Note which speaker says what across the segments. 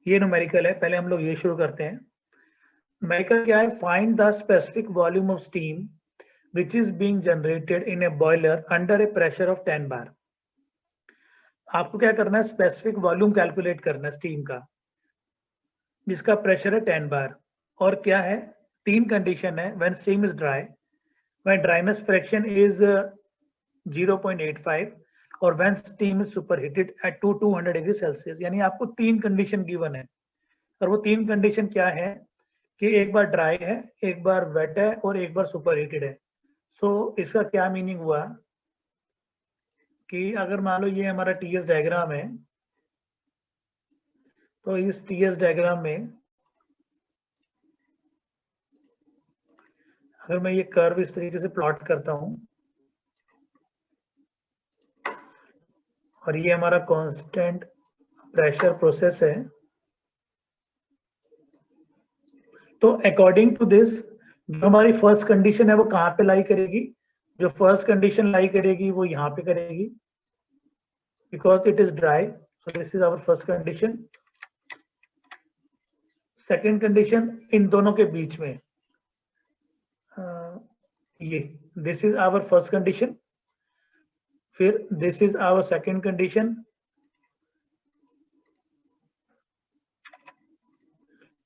Speaker 1: ये न्यूमेरिकल है, पहले हम लोग ये शुरू करते हैं। न्यूमेरिकल क्या है? Find the specific volume of steam which is being generated in a boiler under a pressure of 10 bar। आपको क्या करना है? स्पेसिफिक वॉल्यूम कैलकुलेट करना है स्टीम का जिसका प्रेशर है 10 बार। और क्या है? तीन कंडीशन है। When steam is dry, when dryness fraction is 0.85 और when steam is superheated at 200 degree Celsius. यानी आपको तीन कंडीशन गिवन है, और वो तीन कंडीशन क्या है कि एक बार ड्राई है, एक बार वेट है और एक बार सुपरहीटेड है। तो इसका क्या मीनिंग हुआ कि अगर मान लो ये हमारा टीएस डायग्राम है, तो इस टीएस डायग्राम में अगर मैं ये कर्व इस तरीके से प्लॉट करता हूं और ये हमारा कांस्टेंट प्रेशर प्रोसेस है, तो अकॉर्डिंग टू दिस जो हमारी फर्स्ट कंडीशन है वो कहां पे लाई करेगी? जो फर्स्ट कंडीशन लाई करेगी वो यहाँ पे करेगी, because it is dry. So this is our first condition. Second condition इन दोनों के बीच में, ये this is our first condition, फिर this is our second condition,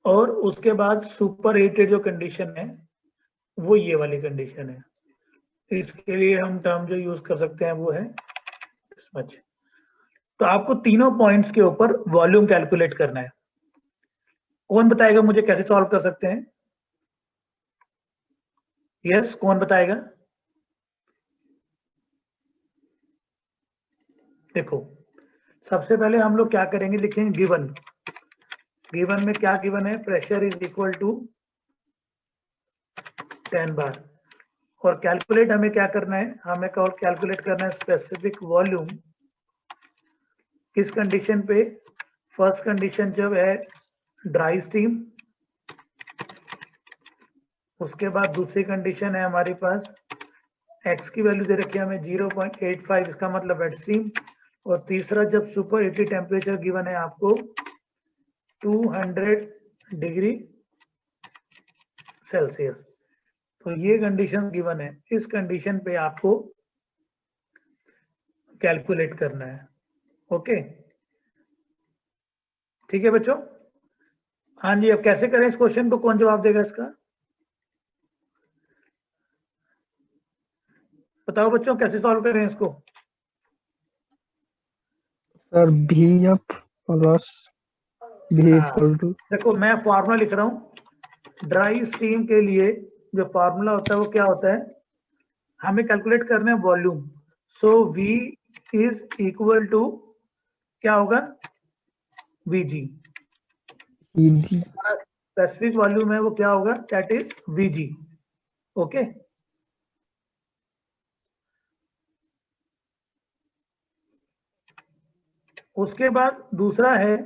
Speaker 1: और उसके बाद सुपर हीटेड जो कंडीशन है वो ये वाली कंडीशन है। इसके लिए हम टर्म जो यूज कर सकते हैं वो है दिस मच। तो आपको तीनों पॉइंट्स के ऊपर वॉल्यूम कैलकुलेट करना है। कौन बताएगा मुझे कैसे सॉल्व कर सकते हैं? यस, कौन बताएगा? देखो, सबसे पहले हम लोग क्या करेंगे, लिखेंगे गिवन। गिवन में क्या गिवन है? प्रेशर इज इक्वल टू 10 बार। और कैलकुलेट हमें क्या करना है? हमें कैलकुलेट करना है स्पेसिफिक वॉल्यूम। किस कंडीशन पे? फर्स्ट कंडीशन जब है ड्राई स्टीम, उसके बाद दूसरी कंडीशन है हमारे पास x की वैल्यू दे रखी है हमें 0.85, इसका मतलब वेट स्टीम। और तीसरा जब सुपर हीटेड टेम्परेचर गिवन है आपको 200 डिग्री सेल्सियस। तो ये कंडीशन गिवन है, इस कंडीशन पे आपको कैलकुलेट करना है। ओके, ठीक है बच्चों? हाँ जी, अब कैसे करें इस क्वेश्चन को? कौन जवाब देगा इसका? बताओ बच्चों, कैसे सॉल्व करें इसको?
Speaker 2: Sir VF plus V equal to,
Speaker 1: देखो मैं फॉर्मूला लिख रहा हूं। ड्राई स्टीम के लिए जो फॉर्मूला होता है वो क्या होता है? हमें कैलकुलेट करना है volume. So V is equal to क्या होगा? VG।
Speaker 2: EG।
Speaker 1: स्पेसिफिक वॉल्यूम है वो क्या होगा? That is VG। ओके, उसके बाद दूसरा है,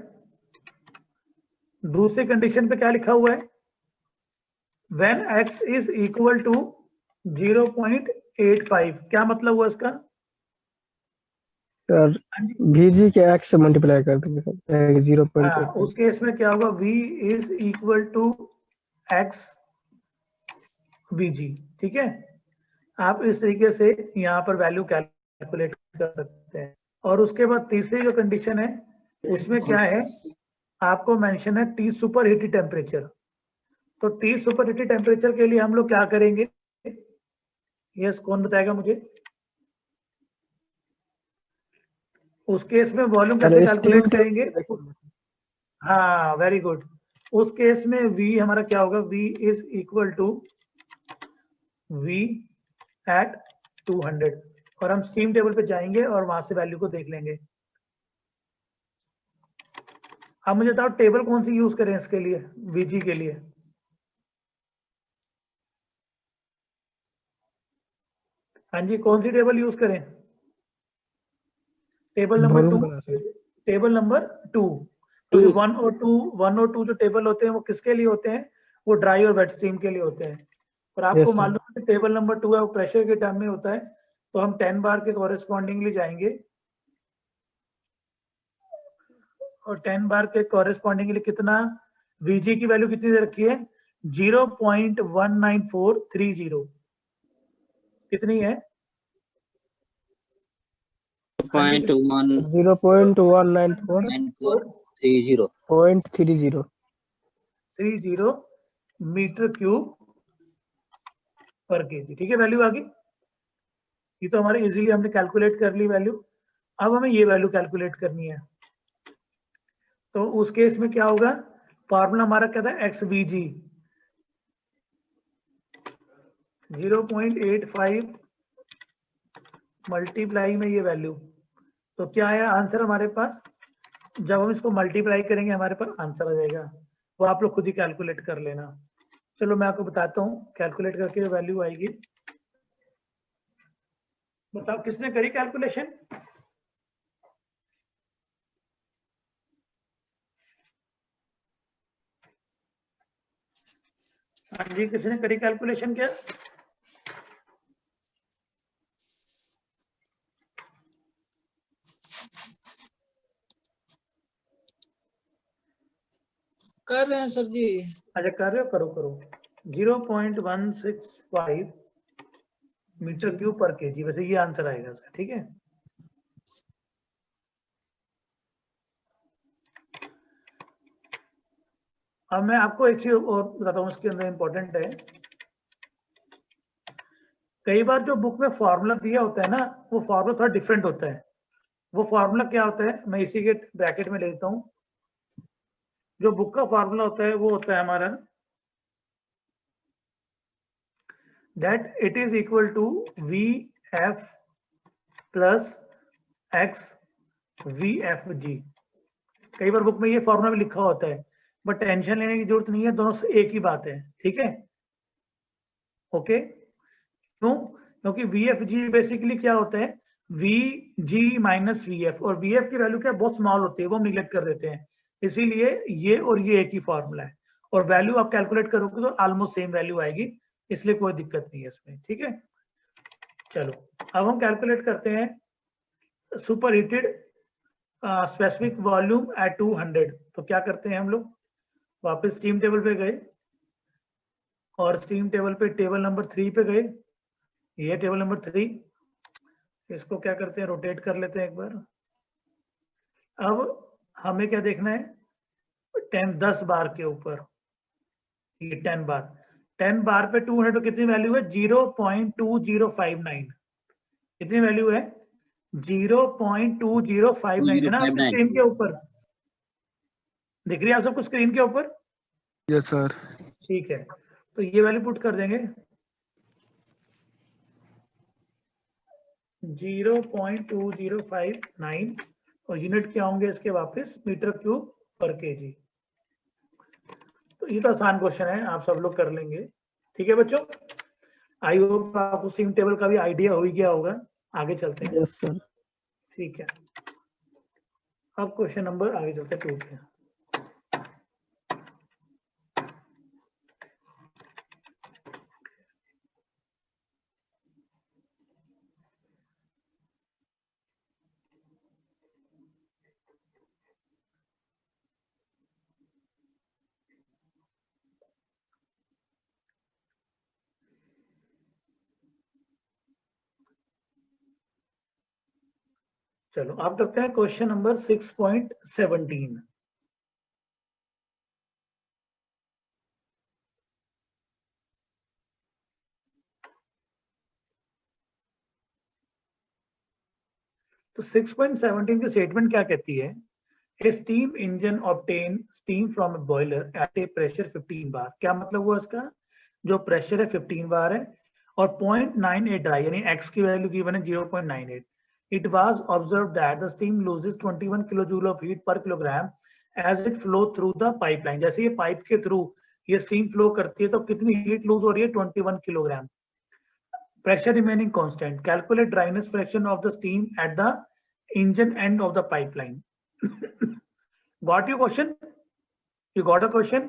Speaker 1: दूसरी कंडीशन पे क्या लिखा हुआ है? When x is equal to 0.85। क्या मतलब हुआ इसका?
Speaker 2: सर VG के x से मल्टीप्लाई कर देंगे सर 0.8।
Speaker 1: उस केस में क्या होगा? V is equal to x VG। ठीक है, आप इस तरीके से यहाँ पर वैल्यू कैलकुलेट कर सकते हैं। और उसके बाद तीसरी जो कंडीशन है उसमें क्या है? आपको मेंशन है T सुपर हीटेड टेम्परेचर। तो T सुपर हीटेड टेम्परेचर के लिए हम लोग क्या करेंगे? यस, कौन बताएगा मुझे? उस केस में वॉल्यूम कैसे कैलकुलेट करेंगे? हाँ, वेरी गुड। उस केस में V हमारा क्या होगा? V is equal to V at 200। और हम स्टीम टेबल पे जाएंगे और वहां से वैल्यू को देख लेंगे। अब मुझे बताओ टेबल कौन सी यूज करें इसके लिए, VG के लिए? हाँ जी, कौन सी टेबल यूज करें? Table number 2, table number 2। क्योंकि 1 और 2 जो टेबल होते हैं वो किसके लिए होते हैं? वो ड्राई और वेट स्टीम के लिए होते हैं। और आपको मालूम है टेबल नंबर 2 है वो प्रेशर के टर्म में होता है। तो हम 10 बार के कॉरेस्पॉन्डिंगली जाएंगे। और 10 बार के कॉरेस्पॉन्डिंग कितना वीजी की वैल्यू कितनी दे रखी है 0.19430 कितनी है
Speaker 3: 0.19430
Speaker 2: 0.194.30
Speaker 1: मीटर क्यूब पर केजी। ठीक है, वैल्यू आ गई। ये तो हमारे इजीली हमने कैलकुलेट कर ली वैल्यू। अब हमें ये वैल्यू कैलकुलेट करनी है। तो उस केस में क्या होगा, फॉर्मूला हमारा क्या था XVG 0.85 मल्टीप्लाई में ये वैल्यू, तो क्या है आंसर हमारे पास। जब हम इसको मल्टीप्लाई करेंगे हमारे पास आंसर आ जाएगा, वो आप लोग खुद ही कैलकुलेट कर लेना। चलो मैं आपको बताता हूँ कैलकुलेट करके वैल्यू आएगी। बताओ किसने करी कैलकुलेशन। हाँ जी, किसने करी कैलकुलेशन क्या।
Speaker 3: कर रहे हैं सर जी।
Speaker 1: अच्छा कर रहे हो, करो करो। 0.165 मीटर क्यूब पर केजी, वैसे ये आंसर आएगा सर। ठीक है, अब मैं आपको एक चीज और बताता हूँ, इसके अंदर इंपॉर्टेंट है। कई बार जो बुक में फॉर्मूला दिया होता है ना, वो फॉर्मूला थोड़ा डिफरेंट होता है। वो फॉर्मूला क्या होता है, मैं इसी के ब्रैकेट में ले लेता हूँ। जो बुक का फॉर्मूला होता है वो होता है हमारा that it is equal to VF plus XVFG। कई बार बुक में ये फॉर्मूला भी लिखा होता है, बट टेंशन लेने की जरूरत नहीं है, दोनों एक ही बात है। ठीक है, ओके। क्यों, क्योंकि VFG बेसिकली क्या होता है VG माइनस VF, और VF की वैल्यू क्या बहुत स्मॉल होती है, वो हम निगलेक्ट कर देते हैं। इसीलिए ये और ये एक ही फॉर्मूला है, और वैल्यू आप कैलकुलेट करोगे तो ऑलमोस्ट सेम वैल्यू आएगी, इसलिए कोई दिक्कत नहीं है इसमें। ठीक है, चलो अब हम कैलकुलेट करते हैं super heated specific volume at 200। तो क्या करते हैं हम लोग, वापस स्टीम टेबल पे गए, और स्टीम टेबल पे टेबल नंबर 3 पे गए। ये टेबल नंबर 3, इसको क्या करते हैं रोटेट कर लेते हैं एक बार। अब हमें क्या देखना है 10 बार के ऊपर, ये 10 बार, 10 बार पे 200 तो कितनी वैल्यू है 0.2059। कितनी वैल्यू है 0.2059 है ना आपकी स्क्रीन के ऊपर, दिख रही है आप सबको स्क्रीन के ऊपर।
Speaker 2: Yes sir.
Speaker 1: ठीक है, तो ये वैल्यू पुट कर देंगे 0.2059, और यूनिट क्या होंगे इसके वापस मीटर क्यूब पर केजी। तो ये तो आसान क्वेश्चन है, आप सब लोग कर लेंगे। ठीक है बच्चों, आई होप आपको स्टीम टेबल का भी आइडिया हो ही गया होगा। आगे चलते हैं।
Speaker 2: Yes sir.
Speaker 1: ठीक है, अब क्वेश्चन नंबर आगे चलते हैं 2 पे। चलो आप करते हैं क्वेश्चन नंबर 6.17। तो 6.17 की स्टेटमेंट क्या कहती है, a steam engine obtain steam from a boiler at a pressure 15 bar. क्या मतलब हुआ इसका, जो प्रेशर है 15 बार है, और 0.98 ड्राई, यानी एक्स की वैल्यू गिवन है 0.98। It was observed that the steam loses 21 kilojoule of heat per kilogram as it flow through the pipeline। जैसे ये पाइप के थ्रू ये स्टीम फ्लो करती है तो कितनी हीट लूज हो रही है 21 kilogram. Pressure remaining constant, calculate dryness fraction of the steam at the engine and of the pipeline. Got you question, you got a question.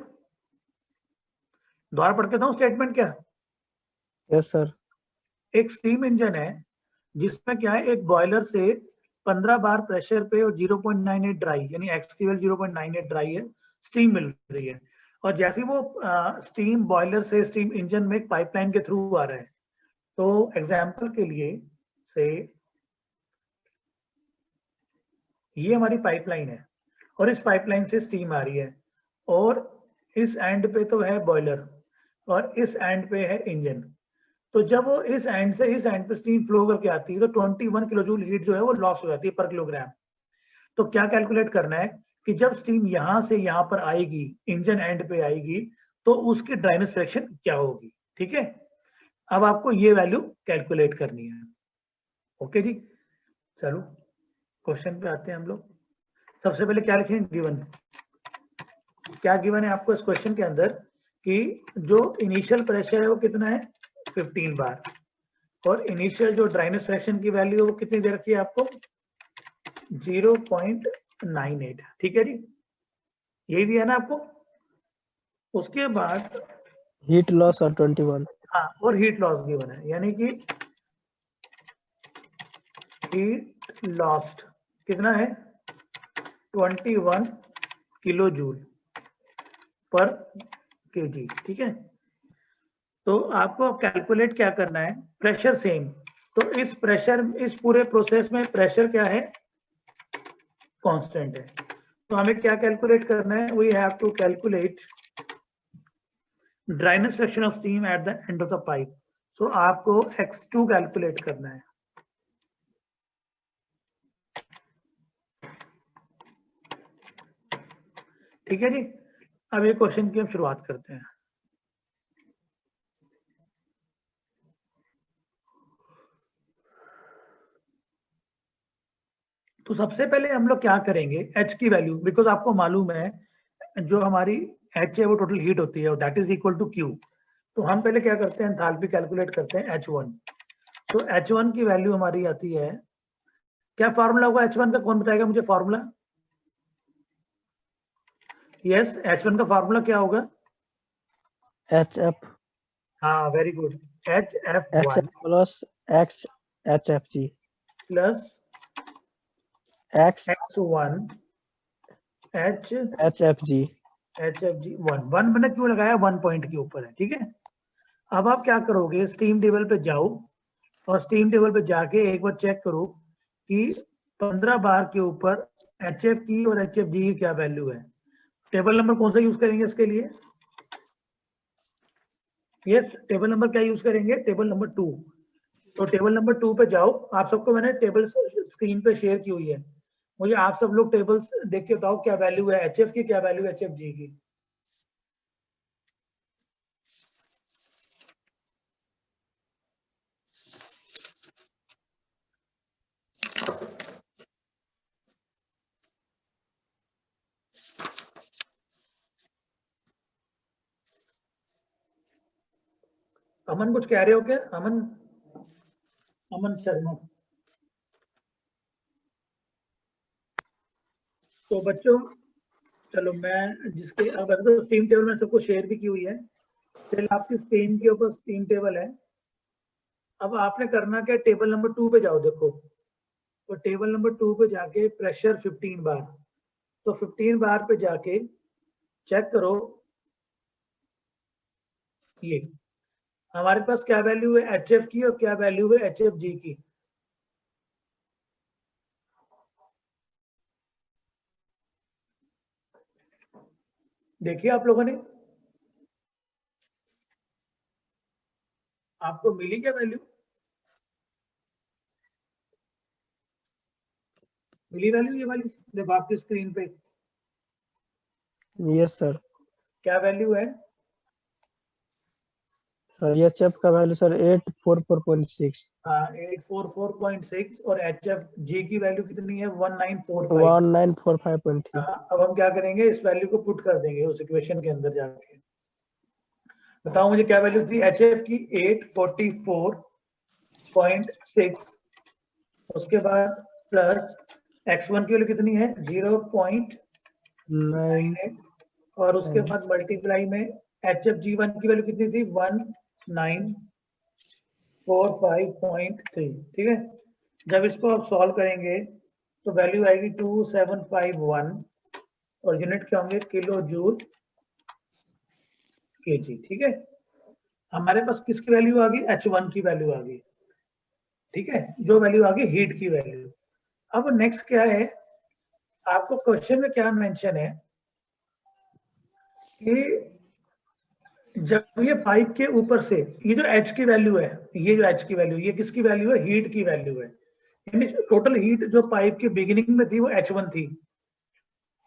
Speaker 1: दोबारा पढ़ के था स्टेटमेंट क्या।
Speaker 2: Yes sir.
Speaker 1: एक स्टीम इंजन है जिसमें क्या है एक बॉयलर से 15 बार प्रेशर पे और 0.98 ड्राई, यानी एक्स की वैल्यू 0.98 ड्राई है, स्टीम मिल रही है। और जैसे वो स्टीम बॉयलर से स्टीम इंजन में एक पाइपलाइन के थ्रू आ रहा है, तो एग्जांपल के लिए से ये हमारी पाइपलाइन है और इस पाइपलाइन से स्टीम आ रही है, और इस एंड पे तो है बॉयलर और इस एंड पे है इंजन। तो जब वो इस एंड से इस एंड पे स्टीम फ्लो करके आती है तो 21 किलो जूल हीट जो है वो लॉस हो जाती है पर किलोग्राम। तो क्या कैलकुलेट करना है कि जब स्टीम यहां से यहां पर आएगी, इंजन एंड पे आएगी, तो उसकी ड्राइनेस फ्रैक्शन क्या होगी। ठीक है, अब आपको ये वैल्यू कैलकुलेट करनी है। ओके जी, चलो क्वेश्चन पे आते हैं हम लोग। सबसे पहले क्या लिखें, गिवन। क्या गिवन है आपको इस क्वेश्चन के अंदर कि जो इनिशियल प्रेशर है वो कितना है 15 बार, और इनिशियल जो ड्राइनेस फ्रैक्शन की वैल्यू है वो कितनी दे रखी है आपको 0.98। ठीक है जी, यही दिया ना आपको। उसके बाद
Speaker 2: हीट लॉस और 21।
Speaker 1: हाँ, और हीट लॉस गिवन है, यानी कि हीट लॉस्ट कितना है 21 किलो जूल पर केजी। ठीक है, तो आपको कैलकुलेट क्या करना है, प्रेशर सेम। तो इस पूरे प्रोसेस में प्रेशर क्या है, कांस्टेंट है। तो हमें क्या कैलकुलेट करना है, we have to calculate dryness fraction of steam at the end of the pipe. So आपको x2 कैलकुलेट करना है। ठीक है जी, अब ये क्वेश्चन की हम शुरुआत करते हैं। तो सबसे पहले हम लोग क्या करेंगे, h की वैल्यू, बिकॉज आपको मालूम है जो हमारी h है वो टोटल हीट होती है, that is equal to Q। तो हम पहले क्या करते हैं, एंथैल्पी कैलकुलेट करते हैं H1। तो H1 की वैल्यू हमारी आती है, क्या फार्मूला होगा H1 का, कौन बताएगा मुझे फार्मूला। यस, H1 का फार्मूला क्या होगा,
Speaker 2: HF
Speaker 1: हाँ very good, HF1
Speaker 2: plus X HFG
Speaker 1: plus
Speaker 2: X
Speaker 1: H1 H
Speaker 2: HFG।
Speaker 1: HFG 1 मैंने क्यों लगाया, 1 पॉइंट के ऊपर है। ठीक है, अब आप क्या करोगे, स्टीम टेबल पे जाओ और स्टीम टेबल पे जाके एक बार चेक करो कि 15 बार के ऊपर HF की और HFG की क्या वैल्यू है। टेबल नंबर कौन सा यूज करेंगे इसके लिए, यस टेबल नंबर क्या यूज करेंगे, टेबल नंबर 2। तो टेबल नंबर 2 पे जाओ, आप सबको मैंने टेबल स्क्रीन पे शेयर की हुई है, मुझे आप सब लोग टेबल्स देख के बताओ क्या वैल्यू है HF की, क्या वैल्यू है HFG की। अमन कुछ कह रहे हो क्या, अमन शर्मा। तो बच्चों चलो, मैं जिसके अब तो स्टीम टेबल में सबको शेयर भी की हुई है, स्टिल आपकी स्क्रीन के ऊपर स्टीम टेबल है। अब आपने करना क्या, टेबल नंबर 2 पे जाओ, देखो तो टेबल नंबर 2 पे जाके प्रेशर 15 बार, तो 15 बार पे जाके चेक करो ये हमारे पास क्या वैल्यू है HF की और क्या वैल्यू है HFG की। देखिए आप लोगों ने, आपको मिली क्या वैल्यू, मिली वैल्यू, ये वाली देखो आपकी स्क्रीन पे
Speaker 2: यस सर।
Speaker 1: क्या वैल्यू है,
Speaker 2: सर HF का वैल्यू सर 844.6
Speaker 1: 844.6 और HFG की वैल्यू कितनी है 1945।
Speaker 2: 1945.3।
Speaker 1: अब हम क्या करेंगे, इस वैल्यू को पुट कर देंगे उस इक्वेशन के अंदर जाके। बताओ मुझे क्या वैल्यू थी HF की 844.6, उसके बाद प्लस x1 की वैल्यू कितनी है 0.98 और उसके बाद मल्टीप्लाई में HFG1 की वैल्यू कितनी थी 1945.3। ठीक है, जब इसको आप सॉल्व करेंगे तो वैल्यू आएगी 2751 और यूनिट क्या होंगे किलो जूल केजी। ठीक है, हमारे पास किसकी वैल्यू आ गई, H1 की वैल्यू आ गई। ठीक है, जो वैल्यू आ गई हीट की वैल्यू। अब नेक्स्ट क्या है, आपको क्वेश्चन में क्या मेंशन है कि जब ये पाइप के ऊपर से ये जो H की वैल्यू है, ये जो H की वैल्यू, ये किसकी वैल्यू है, हीट की वैल्यू है। यानी टोटल हीट जो पाइप के बिगिनिंग में थी वो H1 थी,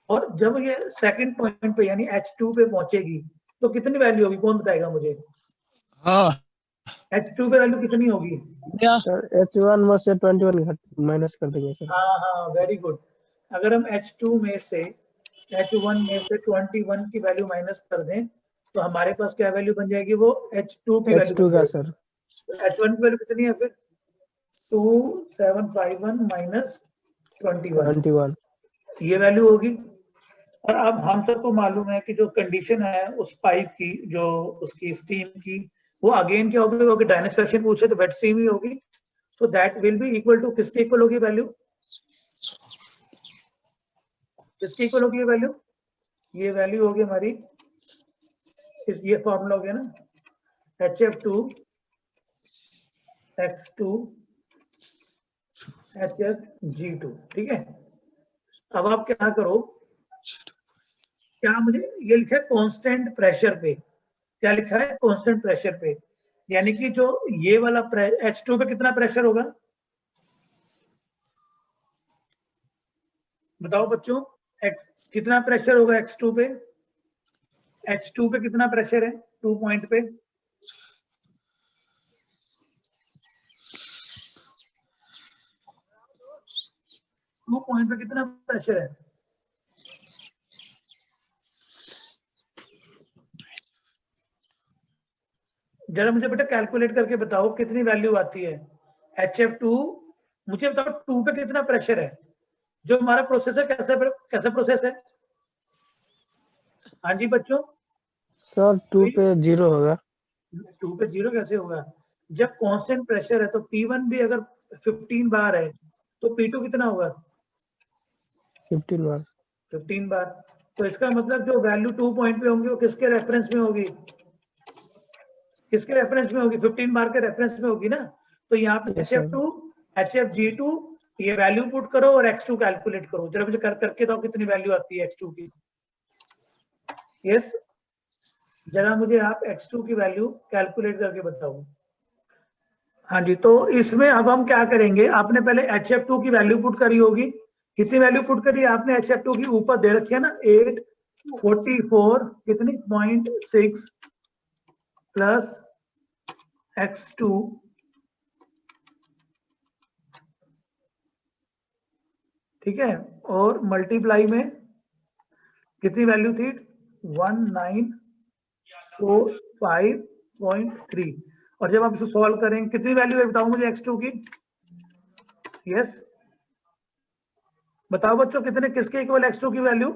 Speaker 1: और जब ये सेकंड पॉइंट पे यानी H2 पे पहुंचेगी तो कितनी वैल्यू होगी, कौन बताएगा मुझे।
Speaker 3: हाँ
Speaker 1: H2 पे वैल्यू कितनी होगी।
Speaker 3: या
Speaker 2: सर H1 में से 21 घट माइनस कर देंगे सर।
Speaker 1: हाँ हाँ, वेरी गुड। अगर हम H2 में से H1 में से 21 की वैल्यू माइनस कर दें तो हमारे पास क्या वैल्यू बन जाएगी, वो H2 की वैल्यू
Speaker 2: H2
Speaker 1: बन
Speaker 2: का
Speaker 1: जाएगी।
Speaker 2: सर
Speaker 1: तो H1 की वैल्यू कितनी है फिर, 2751 माइनस 21,
Speaker 2: 21।
Speaker 1: ये वैल्यू होगी। और अब हम सबको मालूम है कि जो कंडीशन है उस पाइप की, जो उसकी स्टीम की, वो अगेन क्या होगी, वो डायनेमिक फ्रैक्शन पूछे तो वेट स्टीम ही होगी। So that will be equal to, किसके इक्वल होगी वैल्यू, किसके इक्वल होगी ये वैल्यू, ये वैल्यू होगी हमारी, ये फॉर्मूला हो गया ना, HF2 X2 HFG2। ठीक है, अब आप क्या करो, क्या मुझे ये लिखा है कांस्टेंट प्रेशर पे, क्या लिखा है कांस्टेंट प्रेशर पे, यानी कि जो ये वाला H2 पे कितना प्रेशर होगा, बताओ बच्चों, कितना प्रेशर होगा X2 पे, H2 पे कितना प्रेशर है 2 पॉइंट पे, 2 पॉइंट पे कितना प्रेशर है, जरा मुझे बेटा कैलकुलेट करके बताओ कितनी वैल्यू आती है HF2, मुझे बताओ 2 पे कितना प्रेशर है, जो हमारा प्रोसेस है कैसा प्रोसेस है। हाँ जी बच्चों,
Speaker 2: सर 2 पे 0 होगा।
Speaker 1: 2 पे 0 कैसे होगा, जब कांस्टेंट प्रेशर है तो P1 भी अगर 15 बार है तो P2 कितना होगा,
Speaker 2: 15 बार।
Speaker 1: 15 बार। तो इसका मतलब जो वैल्यू 2 पॉइंट पे होंगी वो किसके रेफरेंस में होगी, किसके रेफरेंस में होगी, 15 बार के रेफरेंस में होगी ना। तो यहाँ पे
Speaker 2: यस सर।
Speaker 1: HF2 HFG2 ये वैल्यू पुट करो और X2 कैलकुलेट करो, जरा मुझे करके दो कितनी वैल्यू आती है X2 की। यस, जरा मुझे आप X2 की वैल्यू कैलकुलेट करके बताओ। हाँ जी, तो इसमें अब हम क्या करेंगे, आपने पहले HF2 की वैल्यू पुट करी होगी, कितनी वैल्यू पुट करी आपने HF2 की, ऊपर दे रखी है ना 844 कितनी 0.6 प्लस X2 ठीक है, और मल्टीप्लाई में कितनी वैल्यू थी 1945.3, और जब आप इसे सॉल्व करें कितनी वैल्यू है बताओ मुझे X2 की। यस, बताओ बच्चों कितने, किसके इक्वल X2 की वैल्यू।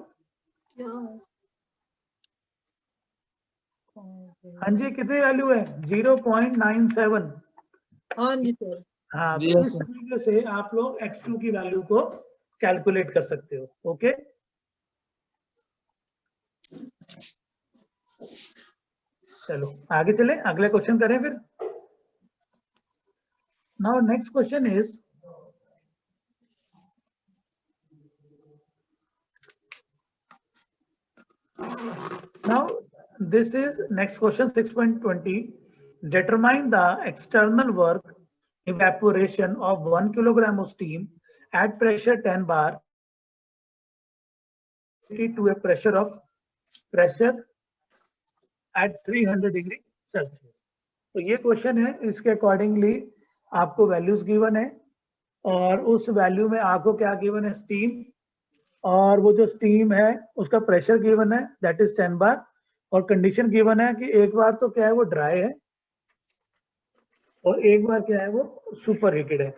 Speaker 1: हाँ जी, कितनी वैल्यू है 0.97।
Speaker 3: हाँ जी सर।
Speaker 1: हाँ,
Speaker 3: जी
Speaker 1: तो
Speaker 2: यस
Speaker 1: इस
Speaker 2: सर।
Speaker 1: तरीके से आप लोग X2 की वैल्यू को कैलकुलेट कर सकते हो। ओके, चलो आगे चले, अगले क्वेश्चन करें फिर। Now next question is, now this is next question 6.20, determine the external work evaporation of 1 kilogram of steam at pressure 10 bar to a pressure at 300 degree Celsius. तो ये क्वेश्चन है, इसके अकॉर्डिंगली आपको वैल्यूज गिवन है और उस value में आपको क्या गिवन है, स्टीम, और वो जो स्टीम है उसका प्रेशर गिवन है दैट इज 10 बार, और कंडीशन गिवन है कि एक बार तो क्या है वो ड्राई है और एक बार क्या है वो सुपर हीटेड है।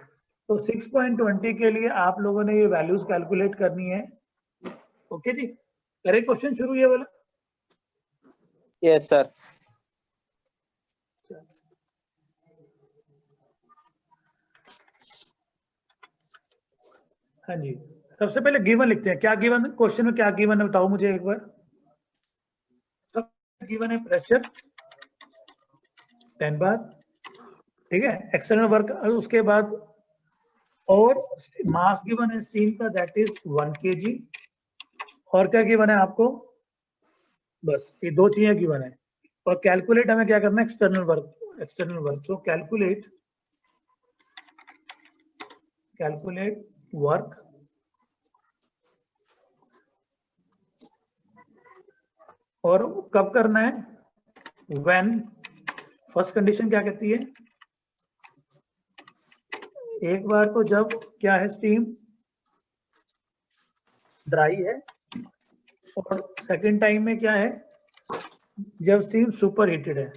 Speaker 1: तो 6.20 के लिए आप लोगों ने ये वैल्यूज कैलकुलेट करनी है। ओके जी, करें क्वेश्चन शुरू ये वाला।
Speaker 4: Yes sir.
Speaker 1: हाँ जी, सबसे पहले गिवन लिखते हैं। क्या गिवन क्वेश्चन में, क्या गिवन है बताओ मुझे एक बार। सब गिवन है प्रेशर 10 बार, ठीक है, एक्सटर्नल वर्क, उसके बाद और मास गिवन है स्टील का, दैट इज 1 kg। और क्या गिवन है आपको, बस ये दो चीजें गिवन है। और कैलकुलेट हमें क्या करना है, एक्सटर्नल वर्क। तो कैलकुलेट वर्क, और कब करना है, व्हेन, फर्स्ट कंडीशन क्या कहती है, एक बार तो जब क्या है, स्टीम ड्राई है, और सेकंड टाइम में क्या है, जब स्टीम सुपर हीटेड है।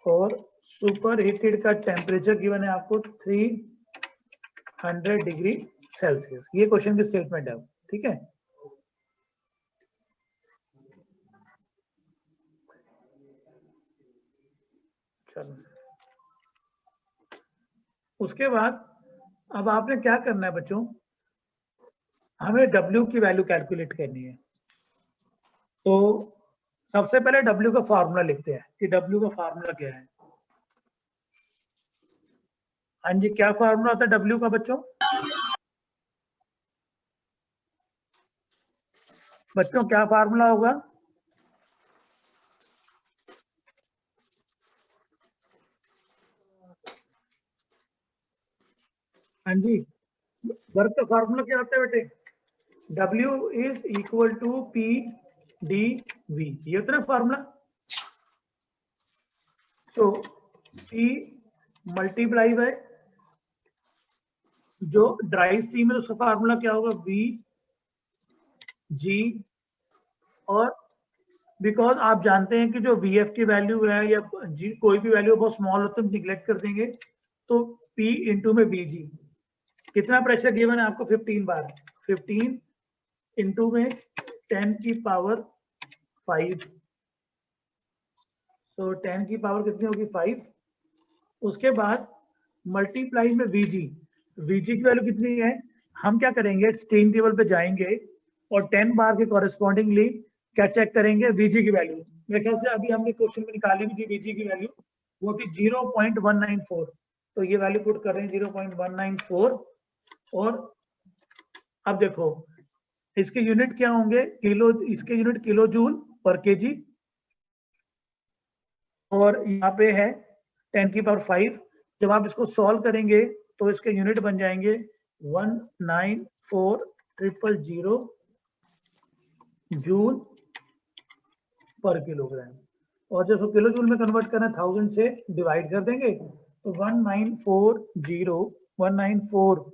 Speaker 1: और सुपर हीटेड का टेम्परेचर गिवन है आपको 300 डिग्री सेल्सियस। ये क्वेश्चन की स्टेटमेंट है, ठीक है। चलो, उसके बाद अब आपने क्या करना है बच्चों, हमें W की वैल्यू कैलकुलेट करनी है। तो सबसे पहले W का फार्मूला लिखते हैं कि W का फार्मूला क्या है। हाँ जी, क्या फार्मूला होता है W का बच्चों? बच्चों क्या फार्मूला होगा? हाँ जी, वर्क का फार्मूला क्या होता है बेटे? W is equal to P D V, ये होता है ना फार्मूला। तो P मल्टीप्लाई बाय जो ड्राई स्टीम है उसका फार्मूला क्या होगा, V G। और बिकॉज आप जानते हैं कि जो VF की वैल्यू है या G कोई भी वैल्यू बहुत स्मॉल होता है, निग्लेक्ट कर देंगे। तो P इंटू में VG, कितना प्रेशर गिवन है आपको, 15 बार। 15 इंटू में 10 की पावर 5, तो 10 की पावर कितनी होगी, 5। उसके बाद मल्टीप्लाई में VG की वैल्यू कितनी है, हम क्या करेंगे, स्टीम टेबल पे जाएंगे और 10 बार के कॉरेस्पॉन्डिंगली क्या चेक करेंगे, VG की वैल्यू। मेरे ख्याल से अभी हमने क्वेश्चन में निकाली भी थी VG की वैल्यू, वो थी 0.194। तो ये वैल्यू पुट कर रहे हैं 0.194। और अब देखो इसके यूनिट क्या होंगे, किलो, इसके यूनिट किलो जूल पर केजी। और यहाँ पे है 10 की पावर 5। जब आप इसको सॉल्व करेंगे तो इसके यूनिट बन जाएंगे 194,000 जूल पर किलोग्राम। और जब किलो जूल में कन्वर्ट करना है 1000 से डिवाइड कर देंगे तो 194,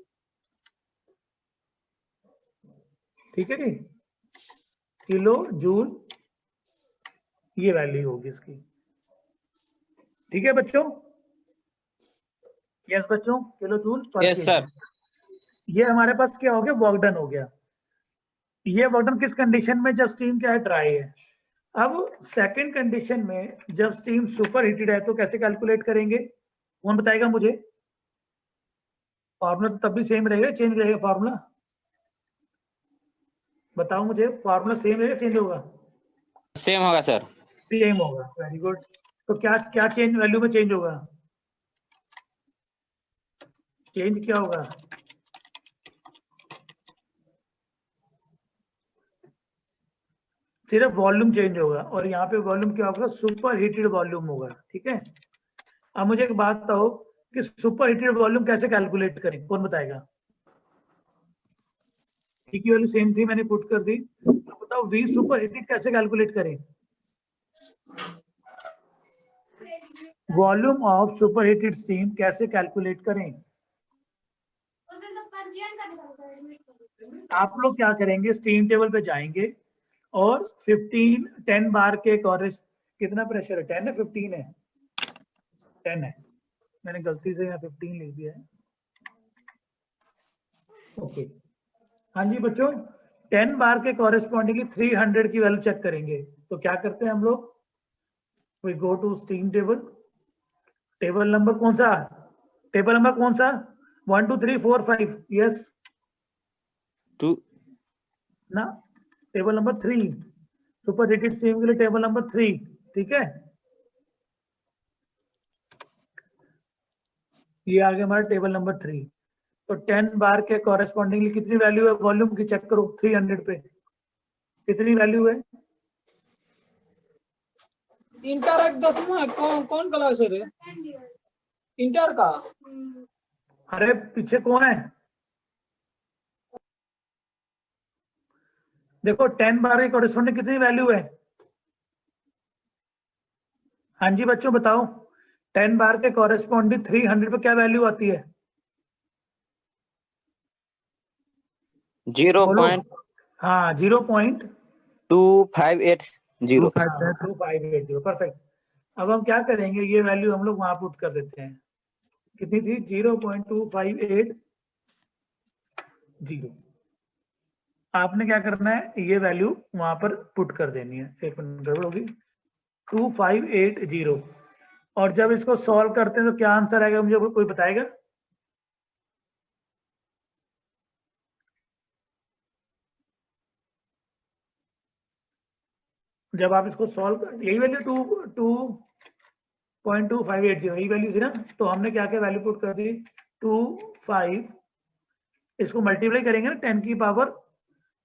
Speaker 1: ठीक है जी, किलो जूल ये वैल्यू होगी इसकी, ठीक है बच्चों। यस बच्चों, किलो जूल पर
Speaker 4: Yes, sir.
Speaker 1: ये हमारे पास क्या हो गया, वर्क डन हो गया। ये वर्क डन किस कंडीशन में, जब स्टीम क्या है, ड्राई है। अब सेकंड कंडीशन में जब स्टीम सुपर हीटेड है तो कैसे कैलकुलेट करेंगे, कौन बताएगा मुझे? फॉर्मूला तो तब भी सेम रहेगा, चेंज रहेगा फॉर्मूला? बताओ मुझे, फॉर्मूला सेम रहेगा, चेंज होगा?
Speaker 4: सेम होगा सर।
Speaker 1: सेम होगा, वेरी गुड। तो क्या क्या चेंज, वैल्यू में चेंज होगा, चेंज क्या होगा? सिर्फ वॉल्यूम चेंज होगा, और यहाँ पे वॉल्यूम क्या होगा, सुपर हीटेड वॉल्यूम होगा, ठीक है। अब मुझे एक बात बताओ कि सुपर हीटेड वॉल्यूम कैसे कैलकुलेट करें, कौन बताएगा? ठीक है, वाली सेम थी मैंने पुट कर दी। अब बताओ वी सुपर हीटेड कैसे कैलकुलेट करें? Volume of super heated steam कैसे कैलकुलेट करें? आप लोग क्या करेंगे, स्टीम टेबल पे जाएंगे और 10 बार के कितना प्रेशर है, 10 है 15 है, 10 है, मैंने गलती से यहाँ 15 लिख दिया है। ओके, हाँ जी बच्चों, 10 बार के कॉरेस्पॉन्डिंग 300 की वैल्यू चेक करेंगे। तो क्या करते हैं हम लोग, we go to steam table. Table number कौन सा, 1 2 3 4 5, यस
Speaker 4: 2
Speaker 1: ना, table number 3 super heated steam के लिए टेबल नंबर 3, ठीक है। ये आ गया हमारा टेबल नंबर 3। तो 10 बार के कॉरेस्पॉन्डिंगली कितनी वैल्यू है वॉल्यूम की, चेक करो 300 पे कितनी वैल्यू है।
Speaker 3: इंटर एक 10वां कौन क्लास है रे? इंटर का
Speaker 1: अरे पीछे कौन है? देखो 10 बार के कॉरेस्पॉन्डिंग कितनी वैल्यू है। हाँ जी बच्चों बताओ, 10 बार के कॉरेस्पॉन्डिंग 300 पे क्या वैल्यू आती है?
Speaker 4: 0.2580
Speaker 1: हाँ 0.2580,
Speaker 4: 258
Speaker 1: परफेक्ट। अब हम क्या करेंगे, ये वैल्यू हम लोग वहां पुट कर देते हैं। कितनी थी? 0.2580। आपने क्या करना है, ये वैल्यू वहां पर पुट कर देनी है। एक मिनट गड़बड़ होगी। 2580। और जब इसको सॉल्व करते हैं तो क्या आंसर आएगा, मुझे कोई बताएगा? जब आप इसको सॉल्व कर, यही वैल्यू 2.2580 यही वैल्यू थी ना। तो हमने क्या क्या वैल्यू पुट कर दी, 25, इसको मल्टीप्लाई करेंगे ना 10 की पावर,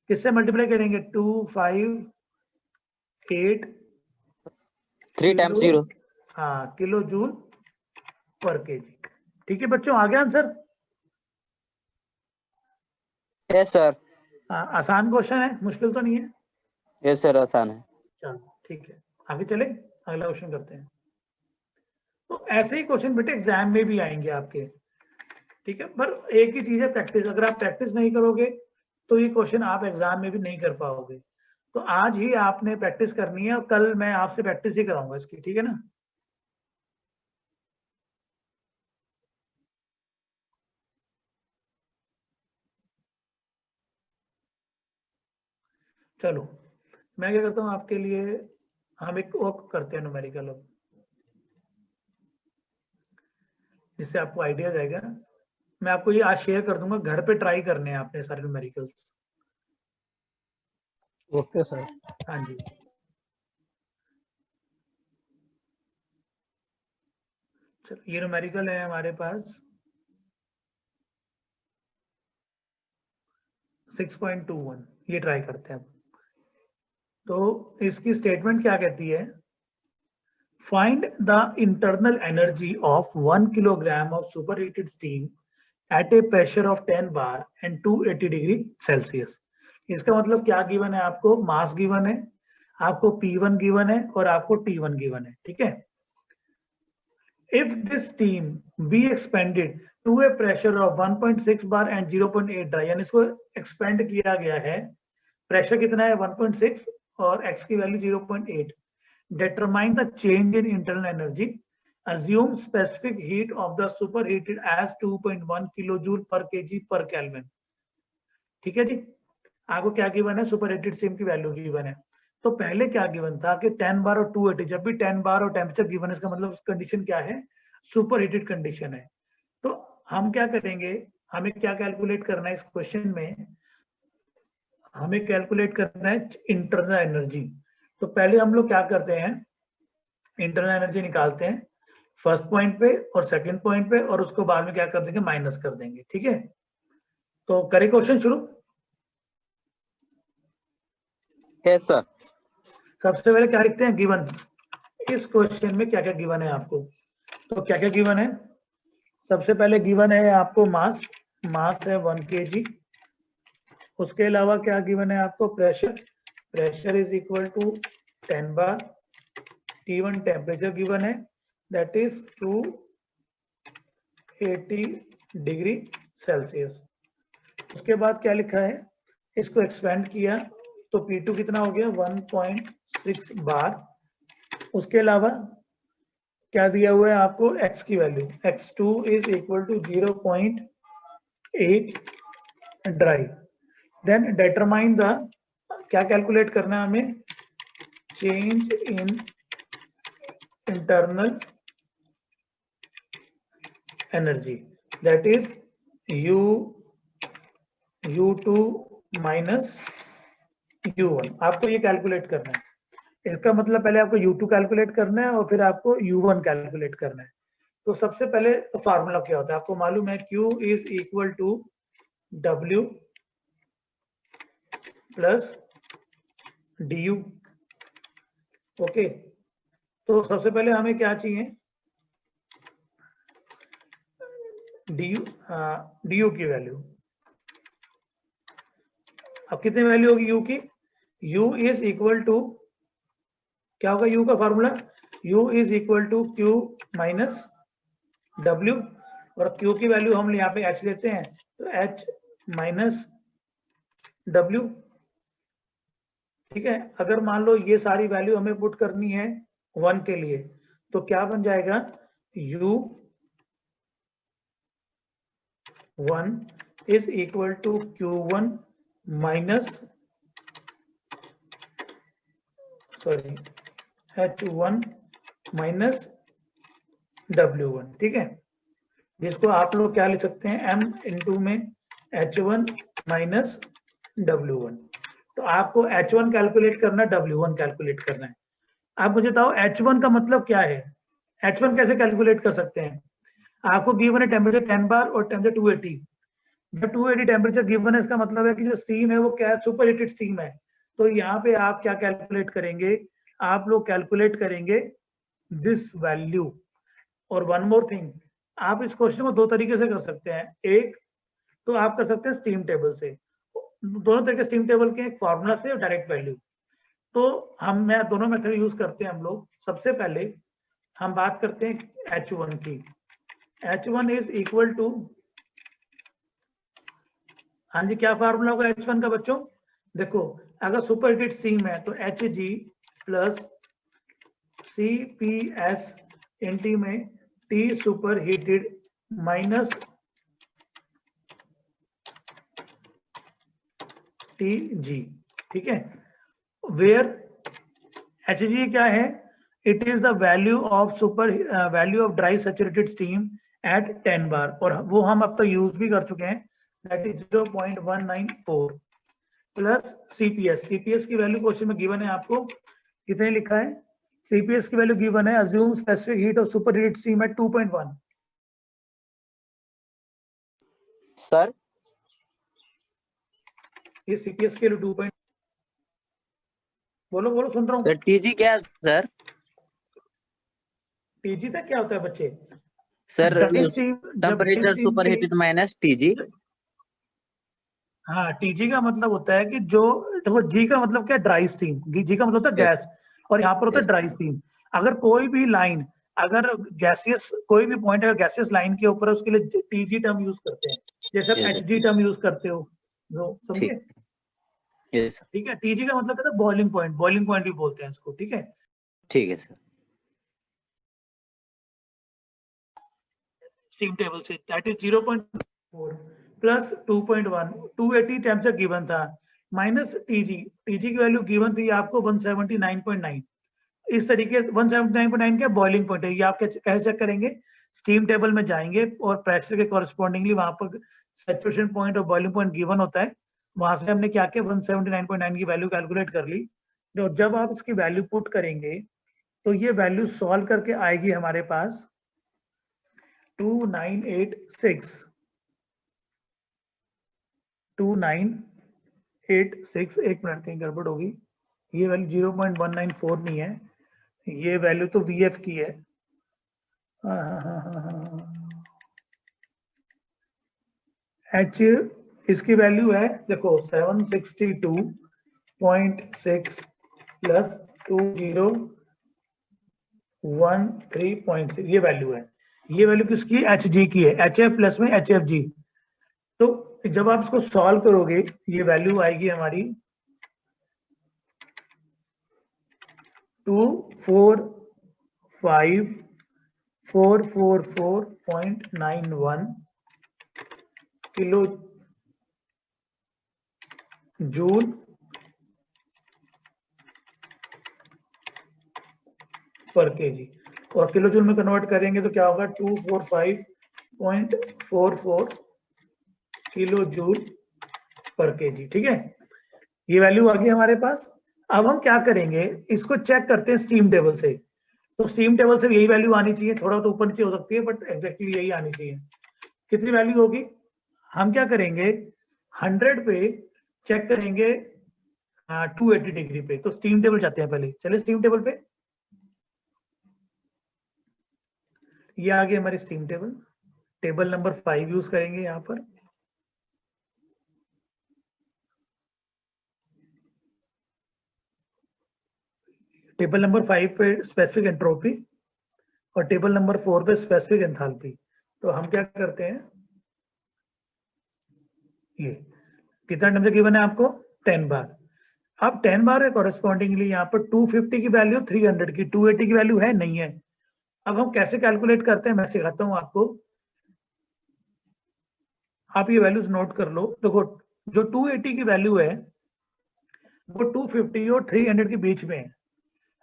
Speaker 1: किससे मल्टीप्लाई करेंगे? 258
Speaker 4: 3 times 0
Speaker 1: हाँ किलो जूल पर केजी। ठीक है बच्चों, आ गया आंसर।
Speaker 4: Yes sir.
Speaker 1: आसान क्वेश्चन है, मुश्किल तो नहीं है।
Speaker 4: यस सर, आसान है।
Speaker 1: चलो ठीक है, आगे चले, अगला क्वेश्चन करते हैं। तो ऐसे ही क्वेश्चन बेटे एग्जाम में भी आएंगे आपके, ठीक है। पर एक ही चीज है प्रैक्टिस, अगर आप प्रैक्टिस नहीं करोगे तो ये क्वेश्चन आप एग्जाम में भी नहीं कर पाओगे। तो आज ही आपने प्रैक्टिस करनी है और कल मैं आपसे प्रैक्टिस ही कराऊंगा इसकी, ठीक है ना। चलो मैं क्या करता हूँ आपके लिए, हम एक और करते हैं न्यूमेरिकल अब, जिससे आपको आइडिया जाएगा। मैं आपको ये आज शेयर कर दूंगा, घर पे ट्राई करने हैं आपने सारे न्यूमेरिकल्स।
Speaker 2: Okay sir.
Speaker 1: हाँ जी, चलो ये न्यूमेरिकल है हमारे पास 6.21, ये ट्राई करते हैं अब। तो इसकी स्टेटमेंट क्या कहती है, find the internal energy of 1 kilogram of superheated steam eight a pressure of 10 bar and 280 degree Celsius. इसका मतलब क्या गिवन है, आपको मास गिवन है, आपको P1 गिवन है और आपको T1 गिवन है, ठीक है। If this steam be expanded to a pressure of 1.6 bar and 0.8 bar, यानी इसको एक्सपेंड किया गया है, प्रेशर कितना है 1.6 और x की value 0.8। determine the change in internal energy, assume specific heat of the superheated as 2.1 kilojoule per kg per Kelvin। ठीक है जी, आपको क्या गिवन है, सुपरहीटेड स्टीम की वैल्यू गिवन है। तो पहले क्या गिवन था कि 10 बार और 280, जब भी 10 बार और टेम्परेचर गिवन है इसका मतलब कंडीशन क्या है, सुपरहीटेड कंडीशन है। तो हम क्या करेंगे, हमें क्या कैलकुलेट करना है इस क्वेश्चन में, हमें कैलकुलेट करना है इंटरनल एनर्जी। तो पहले हम लोग क्या करते हैं, इंटरनल एनर्जी निकालते हैं फर्स्ट पॉइंट पे और सेकंड पॉइंट पे, और उसको बाद में क्या कर देंगे, माइनस कर देंगे, ठीक है। तो करें क्वेश्चन शुरू।
Speaker 4: Yes sir.
Speaker 1: सबसे पहले क्या लिखते हैं, गिवन। इस क्वेश्चन में क्या क्या गिवन है आपको, तो क्या क्या गिवन है, सबसे पहले गिवन है आपको मास, मास है 1 kg। उसके अलावा क्या गिवन है आपको, pressure, pressure is equal to 10 bar. T1 temperature given है, दैट इज 280 डिग्री सेल्सियस। उसके बाद क्या लिखा है, इसको एक्सपेंड किया तो P2 कितना हो गया 1.6 बार। उसके अलावा क्या दिया हुआ है आपको, x की value, x2 is equal to 0.8 dry. Then determine the, क्या कैलकुलेट करना है हमें, change in internal energy, that is U2 minus U1, आपको ये कैलकुलेट करना है। इसका मतलब पहले आपको U2 कैलकुलेट करना है और फिर आपको U1 कैलकुलेट करना है। तो सबसे पहले फार्मूला क्या होता है, आपको मालूम है Q is equal to W plus DU। Okay, तो सबसे पहले हमें क्या चाहिए, DU की वैल्यू। अब कितनी वैल्यू होगी U की, U इज इक्वल टू, क्या होगा U का formula, U is equal to Q minus W, और Q की वैल्यू हम यहाँ पे H लेते हैं, तो H माइनस W। ठीक है, अगर मान लो ये सारी वैल्यू हमें पुट करनी है 1 के लिए, तो क्या बन जाएगा, U1 is equal to Q1 minus H1 minus W1। ठीक है, जिसको आप लोग क्या लिख सकते हैं, M इंटू में H1 माइनस W1। तो आपको H1 कैलकुलेट करना है, W1 कैलकुलेट करना है। आप मुझे बताओ H1 का मतलब क्या है, H1 कैसे कैलकुलेट कर सकते हैं। आपको गिवन है टेम्परेचर 10 बार और टेम्परेचर 280। जब 280 टेम्परेचर गिवन है, इसका मतलब है कि जो स्टीम है वो क्या है, सुपर हीटेड स्टीम है। तो यहाँ पे आप क्या कैलकुलेट करेंगे, आप लोग कैलकुलेट करेंगे दिस वैल्यू। और वन मोर थिंग, आप इस क्वेश्चन को दो तरीके से कर सकते हैं। एक तो आप कर सकते हैं स्टीम टेबल से, दोनों तरीके स्टीम टेबल के, एक फॉर्मूला से और डायरेक्ट वैल्यू। तो मैं दोनों मेथड यूज करते हैं हम लोग। सबसे पहले हम बात करते हैं H1 की। H1 इज इक्वल टू, हाँ जी, क्या फार्मूला होगा H1 का बच्चों, देखो अगर सुपर हीटेड स्टीम है तो Hg प्लस CPS इंटी में T super heated minus Tg। ठीक है, वेयर Hg क्या है, it is the value of dry saturated steam eight 10 बार, और वो हम अब तक यूज भी कर चुके हैं, दैट इज 0.194 प्लस CPS की वैल्यू क्वेश्चन में गिवन है, आपको कितने लिखा है, CPS की वैल्यू गिवन है, assume specific heat of super heated steam eight 2.1।
Speaker 4: Sir
Speaker 1: ये CPS के लिए 2. बोलो सुन रहा हूँ।
Speaker 4: सर TG क्या है सर?
Speaker 1: TG तक क्या होता है बच्चे,
Speaker 4: सर
Speaker 1: जब
Speaker 4: temperature super heated minus TG।
Speaker 1: हाँ, TG का मतलब होता है कि जो, देखो G का मतलब क्या है, ड्राई स्टीम, G का मतलब होता है
Speaker 4: Yes.
Speaker 1: गैस, और यहाँ पर होता है
Speaker 4: Yes.
Speaker 1: Dry steam. अगर कोई भी लाइन, अगर गैसियस कोई भी पॉइंट अगर गैसियस लाइन के ऊपर है, उसके लिए TG टर्म यूज करते हैं, जैसे आप
Speaker 4: Yes,
Speaker 1: HG टर्म यूज करते हो, जो समझे।
Speaker 4: ठीक। Yes, sir.
Speaker 1: ठीक है, TG का मतलब है बॉइलिंग पॉइंट भी बोलते हैं इसको। ठीक है,
Speaker 4: ठीक है sir.
Speaker 1: Steam table say that is 0.4 plus 2.1, 280 temperature given था, माइनस TG की वैल्यू गिवन थी आपको 179.9। इस तरीके से 179.9 का बॉइलिंग पॉइंट है, ये आप कैसे चेक करेंगे, स्टीम टेबल में जाएंगे और प्रेशर के कॉरेस्पॉन्डिंगली वहां पर सैचुरेशन पॉइंट और बॉइलिंग पॉइंट गिवन होता है, वहां से हमने क्या किया 179.9 की वैल्यू कैलकुलेट कर ली। तो जब आप इसकी वैल्यू पुट करेंगे तो ये वैल्यू सॉल्व करके आएगी हमारे पास 2986। एक मिनट, कहीं गड़बड़ होगी, ये वैल्यू 0.194 नहीं है, ये वैल्यू तो VF की है। H इसकी वैल्यू है, देखो 762.6 प्लस 2013.6, ये वैल्यू है। ये वैल्यू किसकी, Hg की है, HF प्लस में HFG। तो जब आप इसको सॉल्व करोगे, ये वैल्यू आएगी हमारी 245,444.91 किलो जूल पर केजी, और किलो जूल में कन्वर्ट करेंगे तो क्या होगा, 245.44 किलो जूल पर केजी। ठीक है, ये वैल्यू आ गई हमारे पास। अब हम क्या करेंगे, इसको चेक करते हैं स्टीम टेबल से। तो स्टीम टेबल से यही वैल्यू आनी चाहिए, थोड़ा तो ऊपर नीचे हो सकती है बट एग्जैक्टली यही आनी चाहिए। कितनी वैल्यू होगी, हम क्या करेंगे 100 पे चेक करेंगे 280 डिग्री पे। तो स्टीम टेबल चाहते हैं पहले, चलिए स्टीम टेबल पे। ये आ गई हमारी steam table, table number 5 use करेंगे यहाँ पर। टेबल नंबर 5 पे स्पेसिफिक एंट्रोपी और टेबल नंबर 4 पे स्पेसिफिक एंथैल्पी। तो हम क्या करते हैं, ये कितना टेम्परेचर गिवन है आपको 10 बार। अब 10 बार है कॉरेस्पॉन्डिंगली यहाँ पर 250 की वैल्यू 300 की, 280 की वैल्यू है नहीं है। अब हम कैसे कैलकुलेट करते हैं मैं सिखाता हूँ आपको, आप ये वैल्यूज नोट कर लो। देखो जो 280 की वैल्यू है वो 250 और 300 के बीच में है।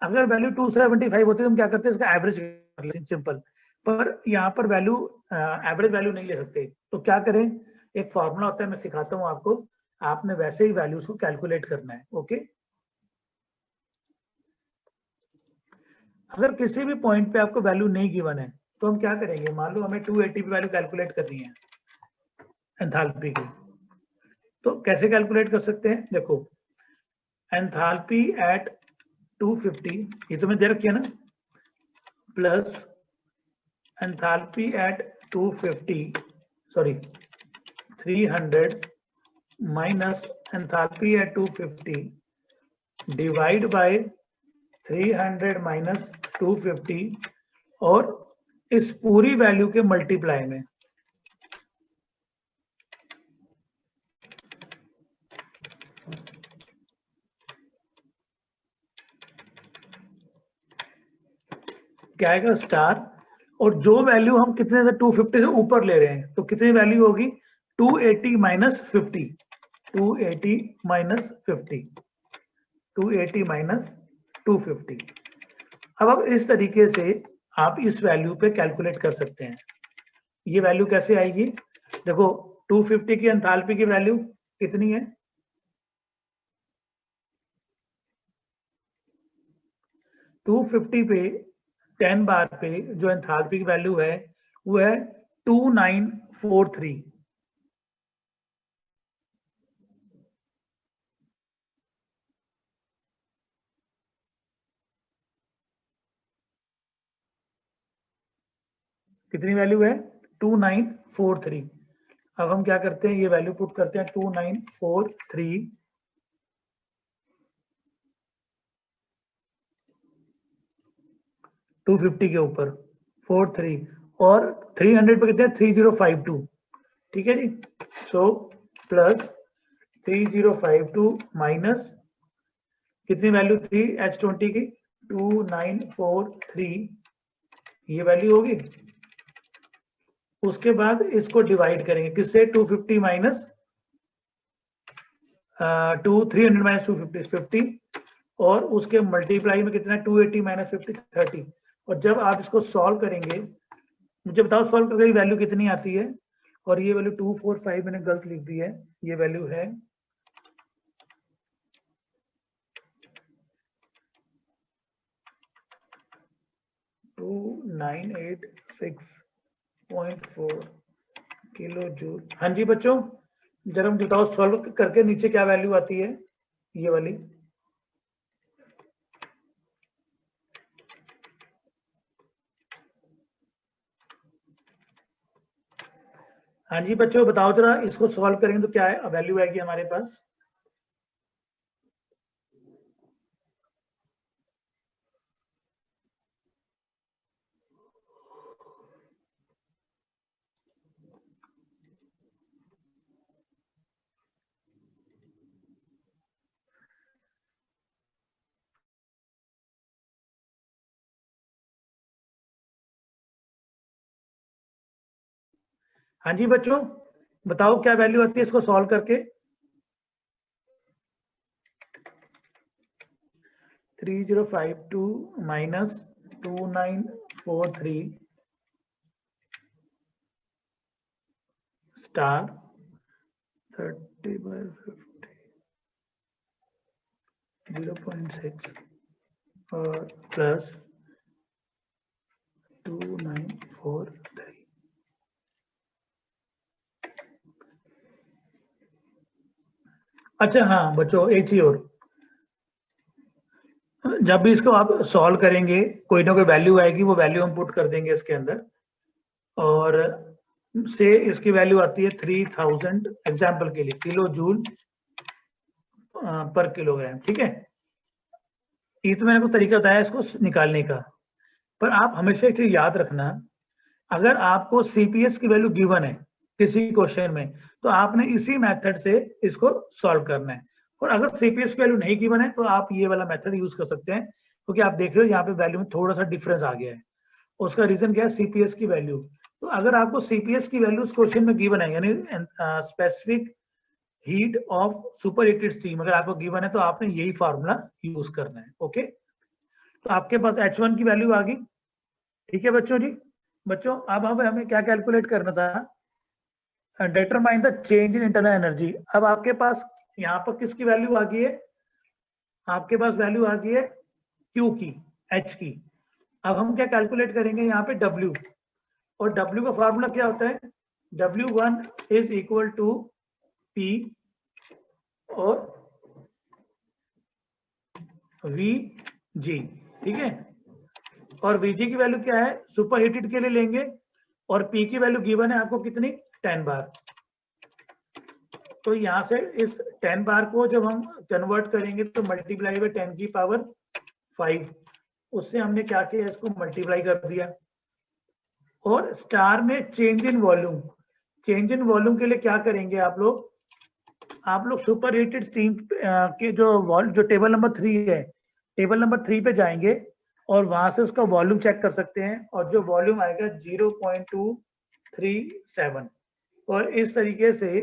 Speaker 1: अगर वैल्यू 275 होती है तो हम क्या करते हैं, इसका एवरेज कर लेते हैं, सिंपल। पर यहाँ पर वैल्यू एवरेज वैल्यू नहीं ले सकते, तो क्या करें, एक फॉर्मूला होता है, मैं सिखाता हूँ आपको, आपने वैसे ही वैल्यूज को कैलकुलेट करना है। ओके, अगर किसी भी पॉइंट पे आपको वैल्यू नहीं गिवन है तो हम क्या करेंगे, मान लो हमें 280 पे वैल्यू कैलकुलेट करनी है एंथैल्पी की, तो कैसे कैलकुलेट कर सकते हैं, देखो एंथैल्पी एट 250 ये तो मैं दे रखी है ना, plus enthalpy at 250 sorry 300 minus enthalpy at 250 divide by 300 minus 250 और इस पूरी वैल्यू के मल्टीप्लाई में। क्या आएगा स्टार, और जो वैल्यू हम कितने से 250 से ऊपर ले रहे हैं तो कितनी वैल्यू होगी 280 माइनस 50, 280 माइनस 50, 280 माइनस 250। अब इस तरीके से आप इस वैल्यू पे कैलकुलेट कर सकते हैं। ये वैल्यू कैसे आएगी, देखो 250 की एंथैल्पी की वैल्यू कितनी है, 250 पे 10 बार पे जो एंथैल्पी की वैल्यू है वो है 2943। कितनी वैल्यू है 2943। अब हम क्या करते हैं, ये वैल्यू पुट करते हैं 2943 250 के ऊपर 43 और 300 पे कितने 3052। ठीक है जी, सो प्लस 3052 माइनस कितनी वैल्यू थी H20 की 2943, ये वैल्यू होगी। उसके बाद इसको डिवाइड करेंगे किससे 250 माइनस 300 माइनस 250 50 और उसके मल्टीप्लाई में कितना 280 माइनस 50 30। और जब आप इसको सॉल्व करेंगे, मुझे बताओ सॉल्व करके वैल्यू कितनी आती है, और ये वैल्यू 245 मैंने गलत लिख दी है, ये वैल्यू है 2986.4 किलो जूल। हाँ जी बच्चों, जरा मुझे बताओ सॉल्व करके नीचे क्या वैल्यू आती है, ये वाली। हाँ जी बच्चों बताओ जरा, इसको सॉल्व करेंगे तो क्या है वैल्यू आएगी हमारे पास। हाँ जी बच्चों बताओ क्या वैल्यू आती है इसको सॉल्व करके। 3052 माइनस 2943 स्टार 30/50 0.6 और प्लस 2943। अच्छा हाँ बच्चों, एक चीज और, जब भी इसको आप सॉल्व करेंगे कोई ना कोई वैल्यू आएगी, वो वैल्यू हम पुट कर देंगे इसके अंदर, और से इसकी वैल्यू आती है 3000 एग्जाम्पल के लिए किलो जूल पर किलोग्राम, ठीक है। ये तो मैंने को तरीका बताया इसको निकालने का, पर आप हमेशा एक चीज याद रखना, अगर आपको सीपीएस की वैल्यू गिवन है किसी क्वेश्चन में, तो आपने इसी मेथड से इसको सॉल्व करना है, और अगर सीपीएस की वैल्यू नहीं गिवन है तो आप ये वाला मेथड यूज कर सकते हैं, क्योंकि आप देख रहे हो यहाँ पे वैल्यू में थोड़ा सा डिफरेंस आ गया है। उसका रीजन क्या है? सीपीएस की वैल्यू। तो अगर आपको सीपीएस की वैल्यू उस क्वेश्चन में गिवन है, यानी specific heat of super heated steam अगर आपको गिवन है, तो आपने यही फार्मूला यूज करना है। ओके, तो आपके पास H1 की वैल्यू आ गई, ठीक है बच्चों जी। बच्चों अब हमें क्या कैलकुलेट करना था? Determine the change in internal energy. अब आपके पास यहाँ पर किसकी वैल्यू आ गई है? आपके पास वैल्यू आ गई है Q की, H की। अब हम क्या कैलकुलेट करेंगे यहाँ पे? W, और W का फार्मूला क्या होता है? W1 is equal to P और VG, ठीक है। और VG की वैल्यू क्या है? सुपर हीटेड के लिए लेंगे, और P की वैल्यू गिवन है आपको कितनी? 10 बार। तो यहाँ से इस 10 बार को जब हम कन्वर्ट करेंगे तो मल्टीप्लाई बाय 10 की पावर 5, उससे हमने क्या किया? इसको मल्टीप्लाई कर दिया। और स्टार में change in volume, change in volume के लिए क्या करेंगे आप लोग सुपर हीटेड स्टीम के जो टेबल नंबर 3 है, टेबल नंबर 3 पे जाएंगे और वहां से उसका वॉल्यूम चेक कर सकते हैं, और जो वॉल्यूम आएगा 0.237, और इस तरीके से